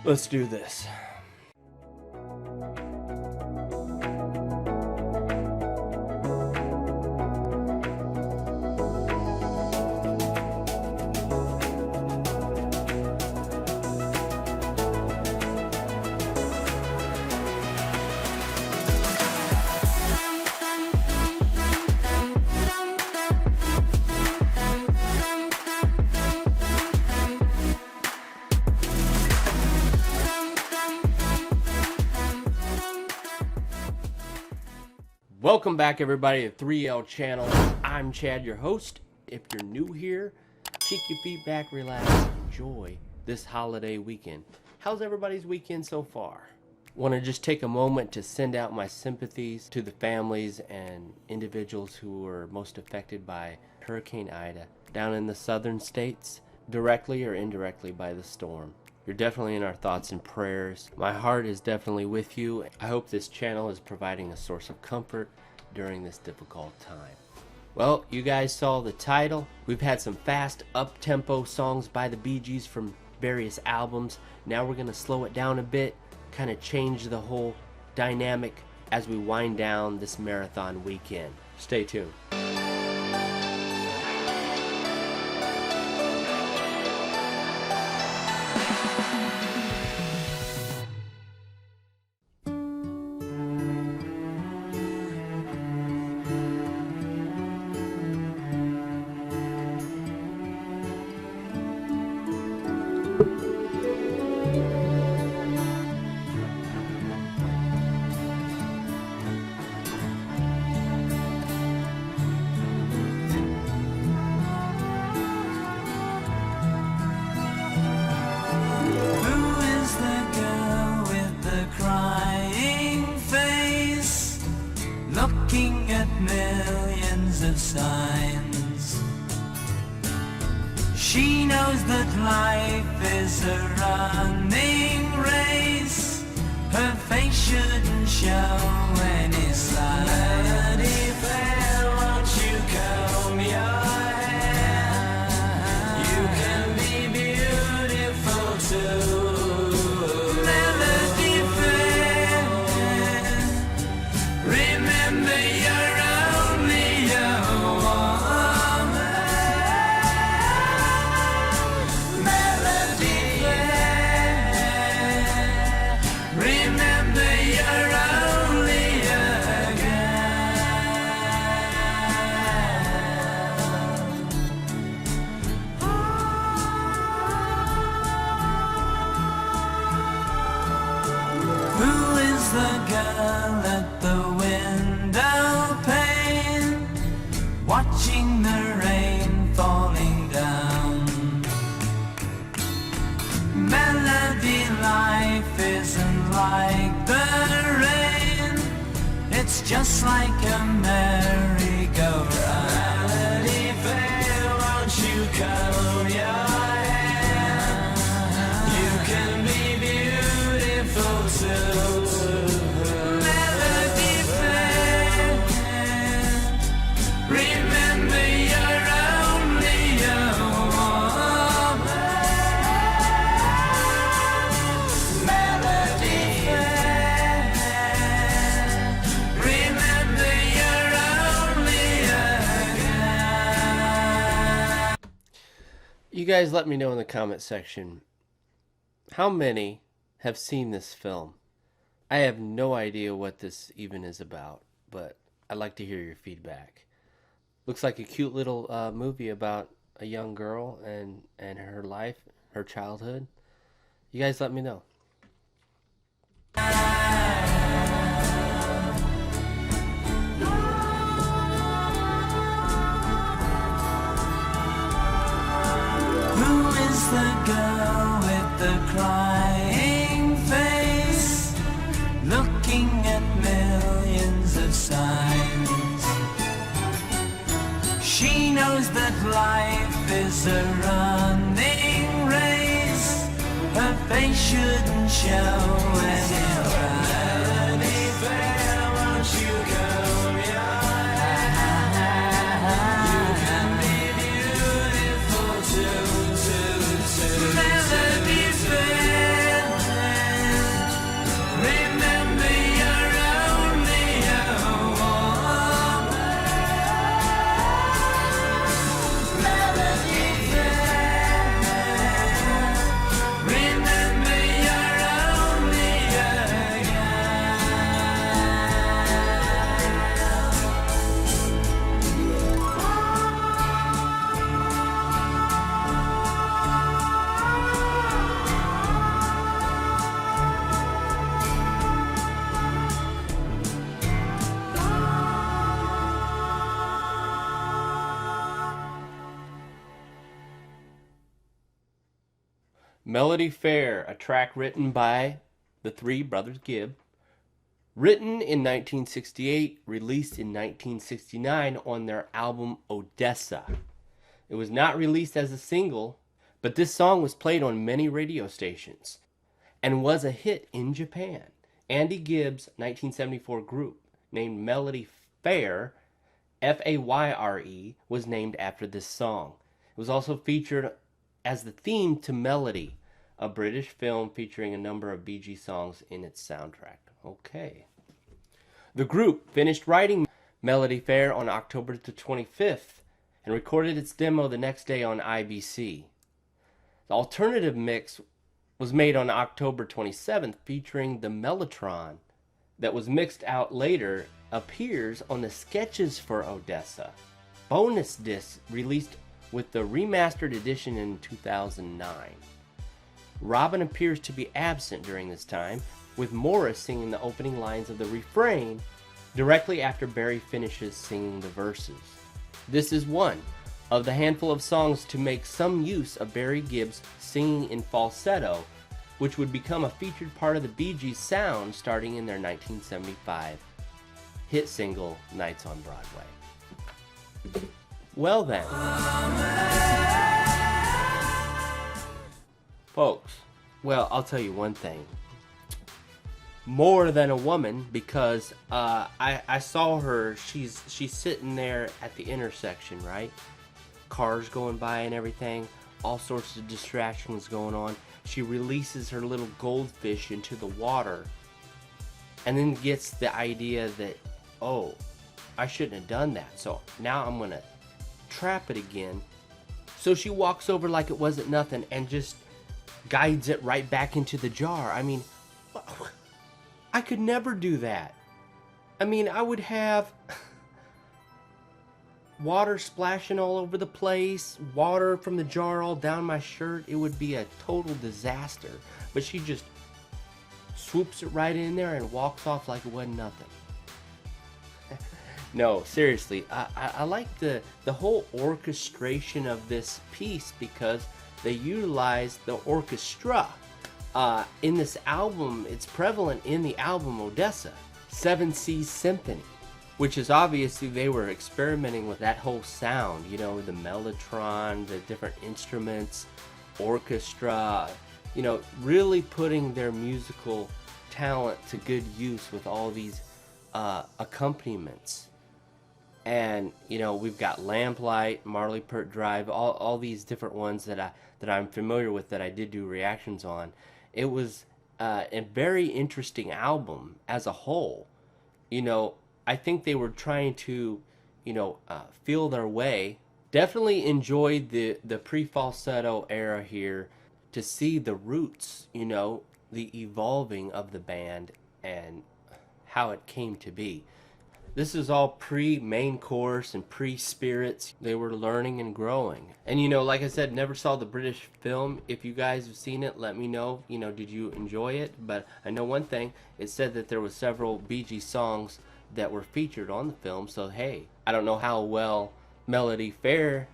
Let's do this. Welcome back, everybody, to 3L Channel. I'm Chad, your host. If you're new here, kick your feet back, relax, enjoy this holiday weekend. How's everybody's weekend so far? Want to just take a moment to send out my sympathies to the families and individuals who were most affected by Hurricane Ida down in the southern states, directly or indirectly by the storm. You're definitely in our thoughts and prayers. My heart is definitely with you. I hope this channel is providing a source of comfort during this difficult time. Well, you guys saw the title. We've had some fast, up-tempo songs by the Bee Gees from various albums. Now we're going to slow it down a bit, kind of change the whole dynamic as we wind down this marathon weekend. Stay tuned. Looking at millions of signs, she knows that life is a running race. Her face shouldn't show any signs. Melody fair, won't you comb your hair? You can be beautiful too. The girl at the window pane, watching the rain falling down. Melody, life isn't like the rain, it's just like a merry-go-round. Melody fair, won't you comb your hair? You can be beautiful too. You guys let me know in the comment section how many have seen this film. I have no idea what this even is about, but I'd like to hear your feedback. Looks like a cute little movie about a young girl and her life, her childhood. You guys let me know. The girl with the crying face, looking at millions of signs. She knows that life is a running race. Her face shouldn't show any signs. Melody fair, won't you comb your hair? You can be beautiful too. Melody fair. Melody Fair, a track written by the three brothers Gibb. Written in 1968, released in 1969 on their album Odessa. It was not released as a single, but this song was played on many radio stations and was a hit in Japan. Andy Gibb's 1974 group, named Melody Fair, F-A-Y-R-E, was named after this song. It was also featured as the theme to Melody, a British film featuring a number of Bee Gees songs in its soundtrack. Okay. The group finished writing Melody Fair on October the 25th and recorded its demo the next day on IBC. The alternative mix was made on October 27th, featuring the Mellotron that was mixed out later appears on the Sketches for Odessa bonus disc released with the remastered edition in 2009. Robin appears to be absent during this time, with Morris singing the opening lines of the refrain directly after Barry finishes singing the verses. This is one of the handful of songs to make some use of Barry Gibb's singing in falsetto, which would become a featured part of the Bee Gees' sound starting in their 1975 hit single, Nights on Broadway. Well then, folks, well, I'll tell you one thing. More than a woman, because I saw her, she's sitting there at the intersection, right? Cars going by and everything, all sorts of distractions going on. She releases her little goldfish into the water and then gets the idea that, oh, I shouldn't have done that, so now I'm gonna trap it again. So she walks over like it wasn't nothing and just guides it right back into the jar. I mean, I could never do that. I mean, I would have water splashing all over the place, water from the jar all down my shirt. It would be a total disaster. But she just swoops it right in there and walks off like it wasn't nothing. No, seriously, I like the whole orchestration of this piece because they utilize the orchestra. In this album, it's prevalent in the album Odessa, Seven Seas Symphony, which is obviously they were experimenting with that whole sound, you know, the mellotron, the different instruments, orchestra, you know, really putting their musical talent to good use with all these accompaniments. And, you know, we've got Lamplight, Marley Pert Drive, all these different ones that I'm familiar with that I did do reactions on. It was a very interesting album as a whole. You know, I think they were trying to, you know, feel their way. Definitely enjoyed the pre-falsetto era here to see the roots, you know, the evolving of the band and how it came to be. This is all pre-main course and pre-spirits. They were learning and growing. And, you know, like I said, never saw the British film. If you guys have seen it, let me know. You know, did you enjoy it? But I know one thing. It said that there was several Bee Gees songs that were featured on the film. So, hey, I don't know how well Melody Fair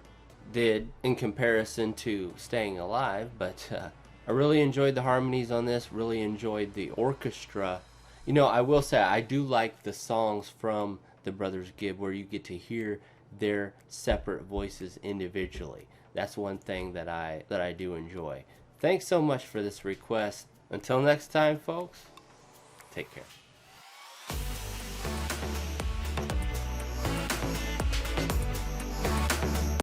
did in comparison to Staying Alive. But I really enjoyed the harmonies on this. Really enjoyed the orchestra. You know, I will say I do like the songs from the Brothers Gibb where you get to hear their separate voices individually. That's one thing that I do enjoy. Thanks so much for this request. Until next time, folks, take care.